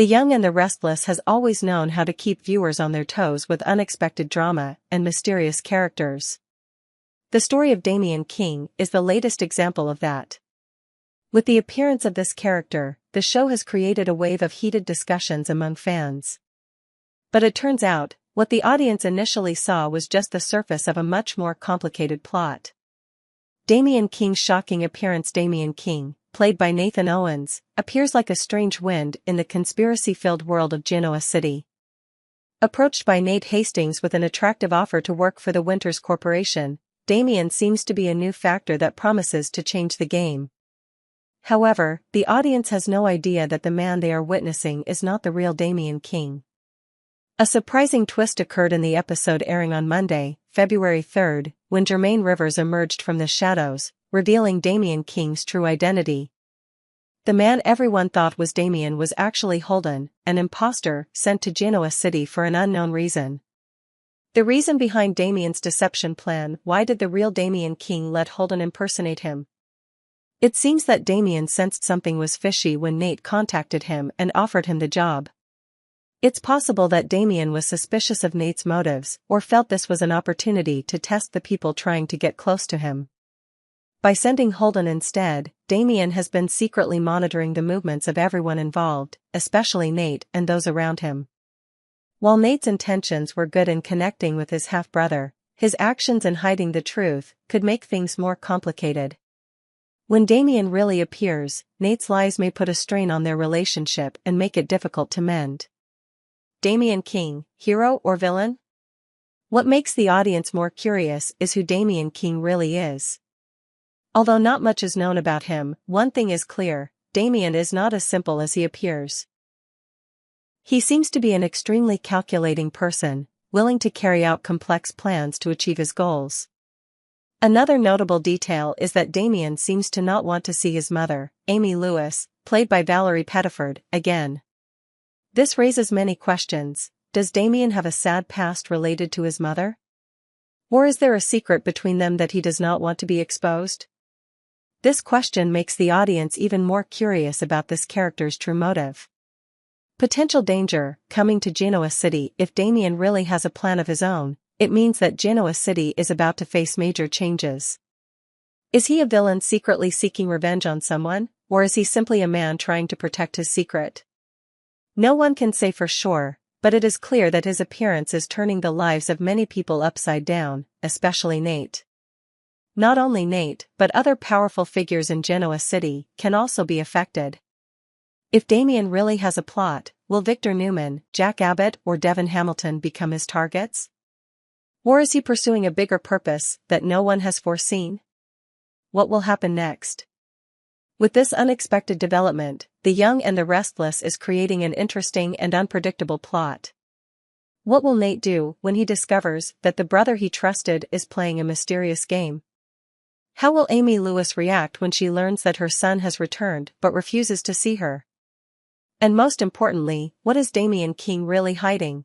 The Young and the Restless has always known how to keep viewers on their toes with unexpected drama and mysterious characters. The story of Damian King is the latest example of that. With the appearance of this character, the show has created a wave of heated discussions among fans. But it turns out, what the audience initially saw was just the surface of a much more complicated plot. Damian King's shocking appearance. Damian King, played by Nathan Owens, appears like a strange wind in the conspiracy-filled world of Genoa City. Approached by Nate Hastings with an attractive offer to work for the Winters Corporation, Damian seems to be a new factor that promises to change the game. However, the audience has no idea that the man they are witnessing is not the real Damian King. A surprising twist occurred in the episode airing on Monday, February 3rd, when Jermaine Rivers emerged from the shadows, revealing Damian King's true identity. The man everyone thought was Damian was actually Holden, an impostor sent to Genoa City for an unknown reason. The reason behind Damian's deception plan. Why did the real Damian King let Holden impersonate him? It seems that Damian sensed something was fishy when Nate contacted him and offered him the job. It's possible that Damian was suspicious of Nate's motives or felt this was an opportunity to test the people trying to get close to him. By sending Holden instead, Damian has been secretly monitoring the movements of everyone involved, especially Nate and those around him. While Nate's intentions were good in connecting with his half-brother, his actions in hiding the truth could make things more complicated. When Damian really appears, Nate's lies may put a strain on their relationship and make it difficult to mend. Damian King, hero or villain? What makes the audience more curious is who Damian King really is. Although not much is known about him, one thing is clear: Damian is not as simple as he appears. He seems to be an extremely calculating person, willing to carry out complex plans to achieve his goals. Another notable detail is that Damian seems to not want to see his mother, Amy Lewis, played by Valerie Pettiford, again. This raises many questions. Does Damian have a sad past related to his mother? Or is there a secret between them that he does not want to be exposed? This question makes the audience even more curious about this character's true motive. Potential danger. Coming to Genoa City. If Damian really has a plan of his own, it means that Genoa City is about to face major changes. Is he a villain secretly seeking revenge on someone, or is he simply a man trying to protect his secret? No one can say for sure, but it is clear that his appearance is turning the lives of many people upside down, especially Nate. Not only Nate, but other powerful figures in Genoa City can also be affected. If Damian really has a plot, will Victor Newman, Jack Abbott or Devin Hamilton become his targets? Or is he pursuing a bigger purpose that no one has foreseen? What will happen next? With this unexpected development, The Young and the Restless is creating an interesting and unpredictable plot. What will Nate do when he discovers that the brother he trusted is playing a mysterious game? How will Amy Lewis react when she learns that her son has returned but refuses to see her? And most importantly, what is Damian King really hiding?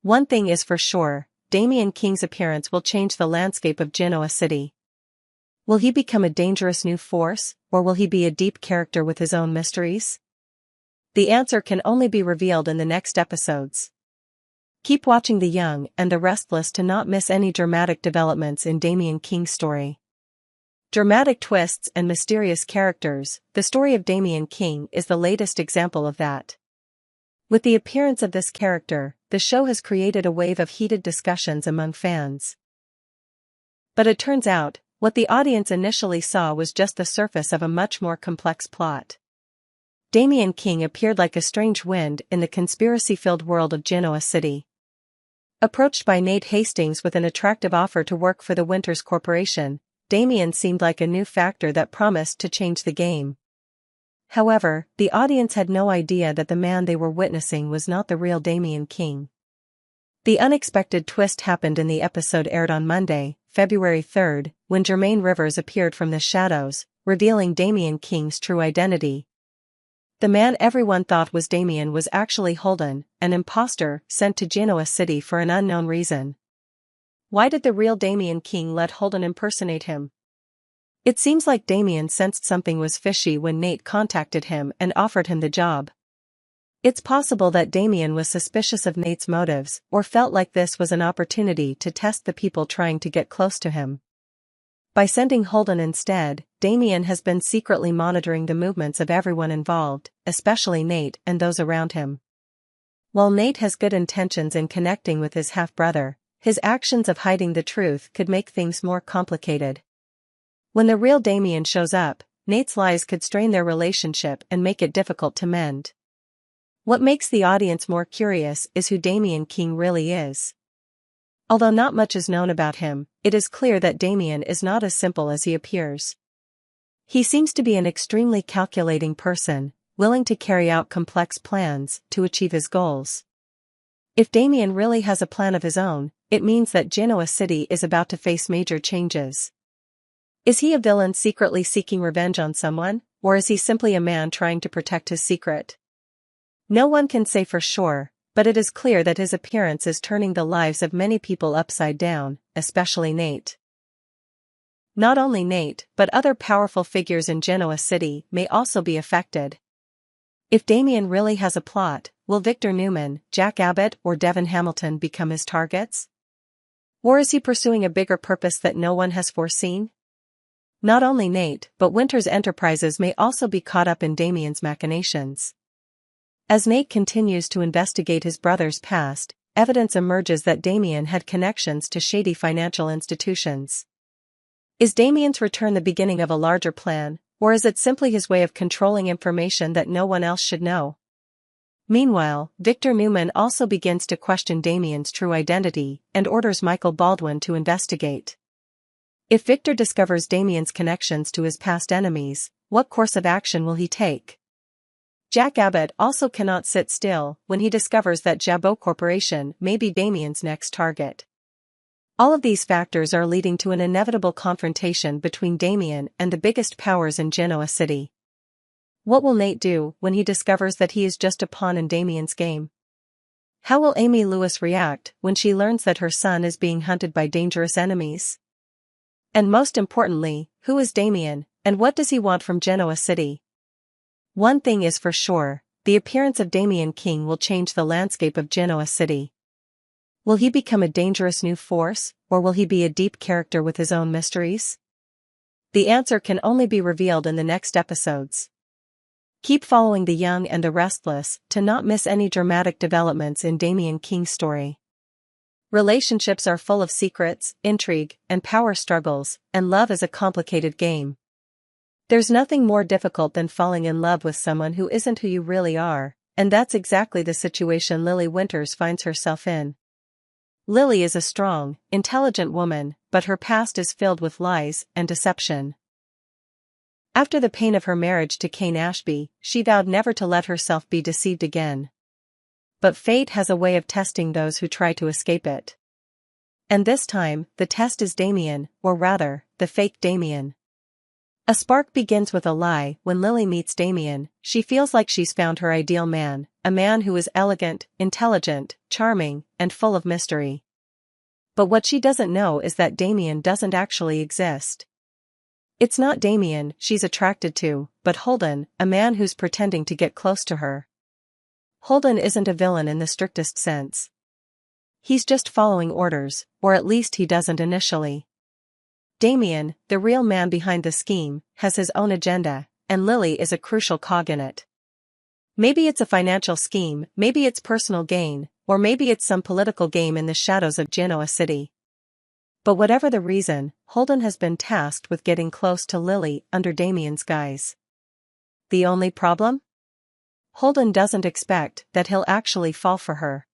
One thing is for sure: Damian King's appearance will change the landscape of Genoa City. Will he become a dangerous new force, or will he be a deep character with his own mysteries? The answer can only be revealed in the next episodes. Keep watching The Young and the Restless to not miss any dramatic developments in Damian King's story. Dramatic twists and mysterious characters. The story of Damian King is the latest example of that. With the appearance of this character, the show has created a wave of heated discussions among fans. But it turns out, what the audience initially saw was just the surface of a much more complex plot. Damian King appeared like a strange wind in the conspiracy-filled world of Genoa City. Approached by Nate Hastings with an attractive offer to work for the Winters Corporation, Damian seemed like a new factor that promised to change the game. However, the audience had no idea that the man they were witnessing was not the real Damian King. The unexpected twist happened in the episode aired on Monday, February 3rd, when Jermaine Rivers appeared from the shadows, revealing Damian King's true identity. The man everyone thought was Damian was actually Holden, an impostor sent to Genoa City for an unknown reason. Why did the real Damian King let Holden impersonate him? It seems like Damian sensed something was fishy when Nate contacted him and offered him the job. It's possible that Damian was suspicious of Nate's motives or felt like this was an opportunity to test the people trying to get close to him. By sending Holden instead, Damian has been secretly monitoring the movements of everyone involved, especially Nate and those around him. While Nate has good intentions in connecting with his half-brother, his actions of hiding the truth could make things more complicated. When the real Damian shows up, Nate's lies could strain their relationship and make it difficult to mend. What makes the audience more curious is who Damian King really is. Although not much is known about him, it is clear that Damian is not as simple as he appears. He seems to be an extremely calculating person, willing to carry out complex plans to achieve his goals. If Damian really has a plan of his own, it means that Genoa City is about to face major changes. Is he a villain secretly seeking revenge on someone, or is he simply a man trying to protect his secret? No one can say for sure, but it is clear that his appearance is turning the lives of many people upside down, especially Nate. Not only Nate, but other powerful figures in Genoa City may also be affected. If Damian really has a plot, will Victor Newman, Jack Abbott or Devin Hamilton become his targets? Or is he pursuing a bigger purpose that no one has foreseen? Not only Nate, but Winters Enterprises may also be caught up in Damian's machinations. As Nate continues to investigate his brother's past, evidence emerges that Damian had connections to shady financial institutions. Is Damian's return the beginning of a larger plan, or is it simply his way of controlling information that no one else should know? Meanwhile, Victor Newman also begins to question Damian's true identity and orders Michael Baldwin to investigate. If Victor discovers Damian's connections to his past enemies, what course of action will he take? Jack Abbott also cannot sit still when he discovers that Jabot Corporation may be Damian's next target. All of these factors are leading to an inevitable confrontation between Damian and the biggest powers in Genoa City. What will Nate do when he discovers that he is just a pawn in Damian's game? How will Amy Lewis react when she learns that her son is being hunted by dangerous enemies? And most importantly, who is Damian, and what does he want from Genoa City? One thing is for sure, the appearance of Damian King will change the landscape of Genoa City. Will he become a dangerous new force, or will he be a deep character with his own mysteries? The answer can only be revealed in the next episodes. Keep following The Young and the Restless to not miss any dramatic developments in Damian King's story. Relationships are full of secrets, intrigue, and power struggles, and love is a complicated game. There's nothing more difficult than falling in love with someone who isn't who you really are, and that's exactly the situation Lily Winters finds herself in. Lily is a strong, intelligent woman, but her past is filled with lies and deception. After the pain of her marriage to Kane Ashby, she vowed never to let herself be deceived again. But fate has a way of testing those who try to escape it. And this time, the test is Damian, or rather, the fake Damian. A spark begins with a lie. When Lily meets Damian, she feels like she's found her ideal man, a man who is elegant, intelligent, charming, and full of mystery. But what she doesn't know is that Damian doesn't actually exist. It's not Damian she's attracted to, but Holden, a man who's pretending to get close to her. Holden isn't a villain in the strictest sense. He's just following orders, or at least he doesn't initially. Damian, the real man behind the scheme, has his own agenda, and Lily is a crucial cog in it. Maybe it's a financial scheme, maybe it's personal gain, or maybe it's some political game in the shadows of Genoa City. But whatever the reason, Holden has been tasked with getting close to Lily under Damian's guise. The only problem? Holden doesn't expect that he'll actually fall for her.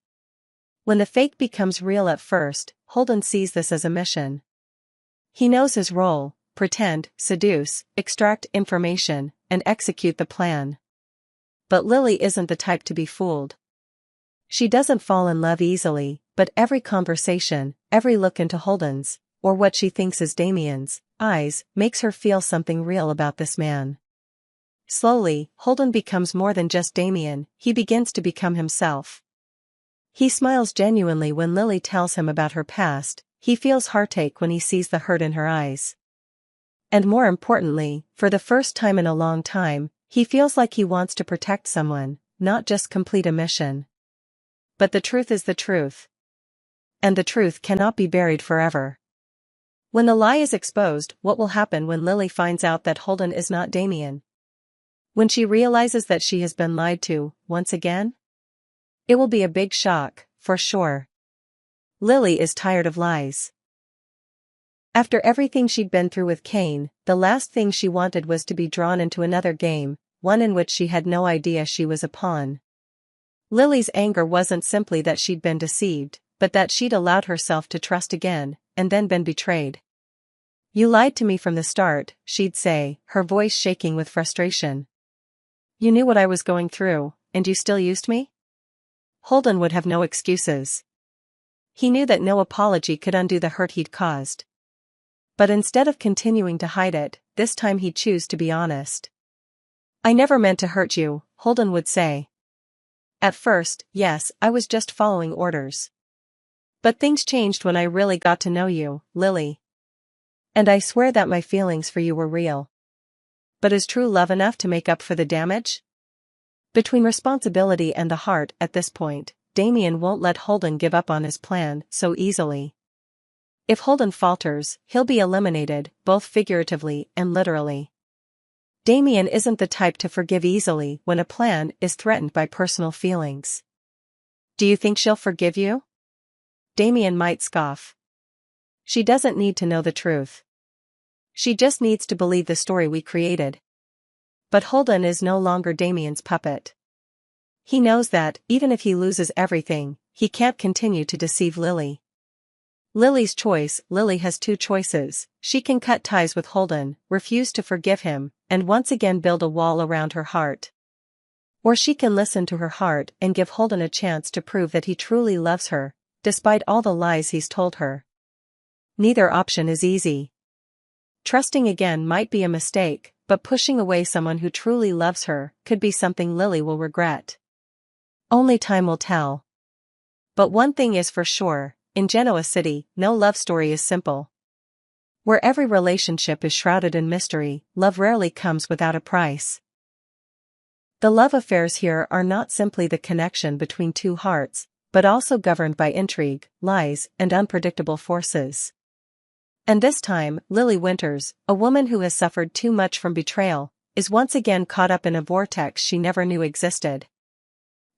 When the fake becomes real at first, Holden sees this as a mission. He knows his role: pretend, seduce, extract information, and execute the plan. But Lily isn't the type to be fooled. She doesn't fall in love easily, but every conversation, every look into Holden's, or what she thinks is Damian's, eyes, makes her feel something real about this man. Slowly, Holden becomes more than just Damian, he begins to become himself. He smiles genuinely when Lily tells him about her past, he feels heartache when he sees the hurt in her eyes. And more importantly, for the first time in a long time, he feels like he wants to protect someone, not just complete a mission. But the truth is the truth. And the truth cannot be buried forever. When the lie is exposed, what will happen when Lily finds out that Holden is not Damian? When she realizes that she has been lied to, once again? It will be a big shock, for sure. Lily is tired of lies. After everything she'd been through with Kane, the last thing she wanted was to be drawn into another game, one in which she had no idea she was a pawn. Lily's anger wasn't simply that she'd been deceived, but that she'd allowed herself to trust again, and then been betrayed. "You lied to me from the start," she'd say, her voice shaking with frustration. "You knew what I was going through, and you still used me?" Holden would have no excuses. He knew that no apology could undo the hurt he'd caused. But instead of continuing to hide it, this time he'd choose to be honest. "I never meant to hurt you," Holden would say. "At first, yes, I was just following orders. But things changed when I really got to know you, Lily. And I swear that my feelings for you were real. But is true love enough to make up for the damage?" Between responsibility and the heart at this point, Damian won't let Holden give up on his plan so easily. If Holden falters, he'll be eliminated, both figuratively and literally. Damian isn't the type to forgive easily when a plan is threatened by personal feelings. "Do you think she'll forgive you?" Damian might scoff. "She doesn't need to know the truth. She just needs to believe the story we created." But Holden is no longer Damian's puppet. He knows that, even if he loses everything, he can't continue to deceive Lily. Lily's choice. Lily has two choices: she can cut ties with Holden, refuse to forgive him, and once again build a wall around her heart. Or she can listen to her heart and give Holden a chance to prove that he truly loves her, despite all the lies he's told her. Neither option is easy. Trusting again might be a mistake, but pushing away someone who truly loves her could be something Lily will regret. Only time will tell. But one thing is for sure: in Genoa City, no love story is simple. Where every relationship is shrouded in mystery, love rarely comes without a price. The love affairs here are not simply the connection between two hearts, but also governed by intrigue, lies, and unpredictable forces. And this time, Lily Winters, a woman who has suffered too much from betrayal, is once again caught up in a vortex she never knew existed.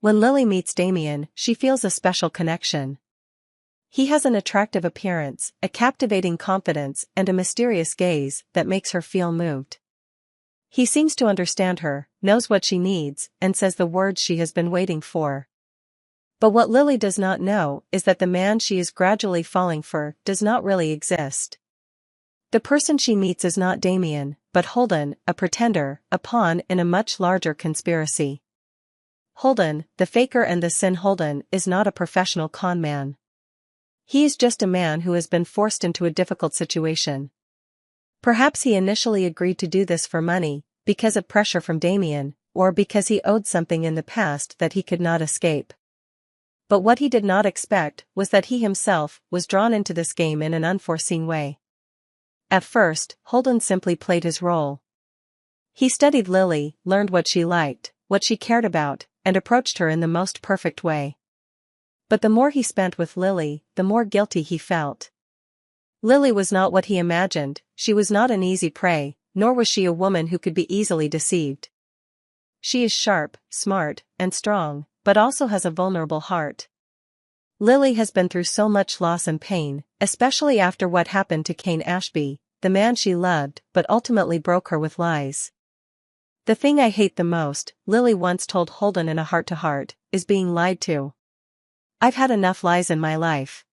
When Lily meets Damian, she feels a special connection. He has an attractive appearance, a captivating confidence, and a mysterious gaze that makes her feel moved. He seems to understand her, knows what she needs, and says the words she has been waiting for. But what Lily does not know is that the man she is gradually falling for does not really exist. The person she meets is not Damian, but Holden, a pretender, a pawn in a much larger conspiracy. Holden, the faker and the sin. Holden is not a professional con man. He is just a man who has been forced into a difficult situation. Perhaps he initially agreed to do this for money, because of pressure from Damian, or because he owed something in the past that he could not escape. But what he did not expect was that he himself was drawn into this game in an unforeseen way. At first, Holden simply played his role. He studied Lily, learned what she liked, what she cared about, and approached her in the most perfect way. But the more he spent with Lily, the more guilty he felt. Lily was not what he imagined. She was not an easy prey, nor was she a woman who could be easily deceived. She is sharp, smart, and strong, but also has a vulnerable heart. Lily has been through so much loss and pain, especially after what happened to Kane Ashby, the man she loved, but ultimately broke her with lies. "The thing I hate the most," Lily once told Holden in a heart-to-heart, "is being lied to. I've had enough lies in my life."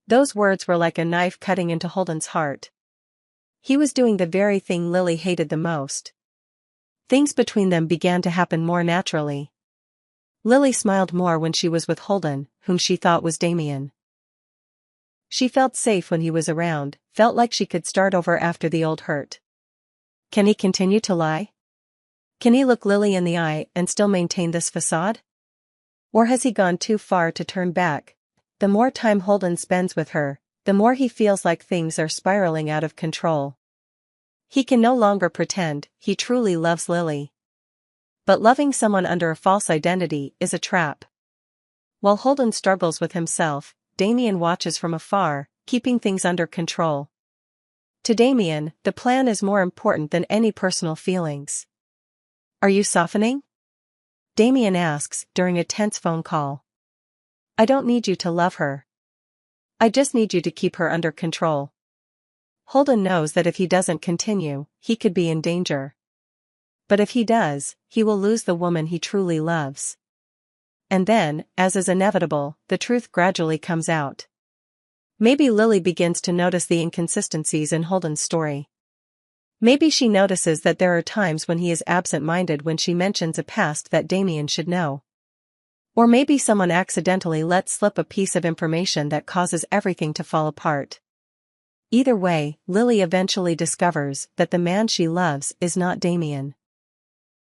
Those words were like a knife cutting into Holden's heart. He was doing the very thing Lily hated the most. Things between them began to happen more naturally. Lily smiled more when she was with Holden, whom she thought was Damian. She felt safe when he was around, felt like she could start over after the old hurt. Can he continue to lie? Can he look Lily in the eye and still maintain this facade? Or has he gone too far to turn back? The more time Holden spends with her, the more he feels like things are spiraling out of control. He can no longer pretend he truly loves Lily. But loving someone under a false identity is a trap. While Holden struggles with himself, Damian watches from afar, keeping things under control. To Damian, the plan is more important than any personal feelings. "Are you softening?" Damian asks during a tense phone call. "I don't need you to love her. I just need you to keep her under control." Holden knows that if he doesn't continue, he could be in danger. But if he does, he will lose the woman he truly loves. And then, as is inevitable, the truth gradually comes out. Maybe Lily begins to notice the inconsistencies in Holden's story. Maybe she notices that there are times when he is absent-minded when she mentions a past that Damian should know. Or maybe someone accidentally lets slip a piece of information that causes everything to fall apart. Either way, Lily eventually discovers that the man she loves is not Damian.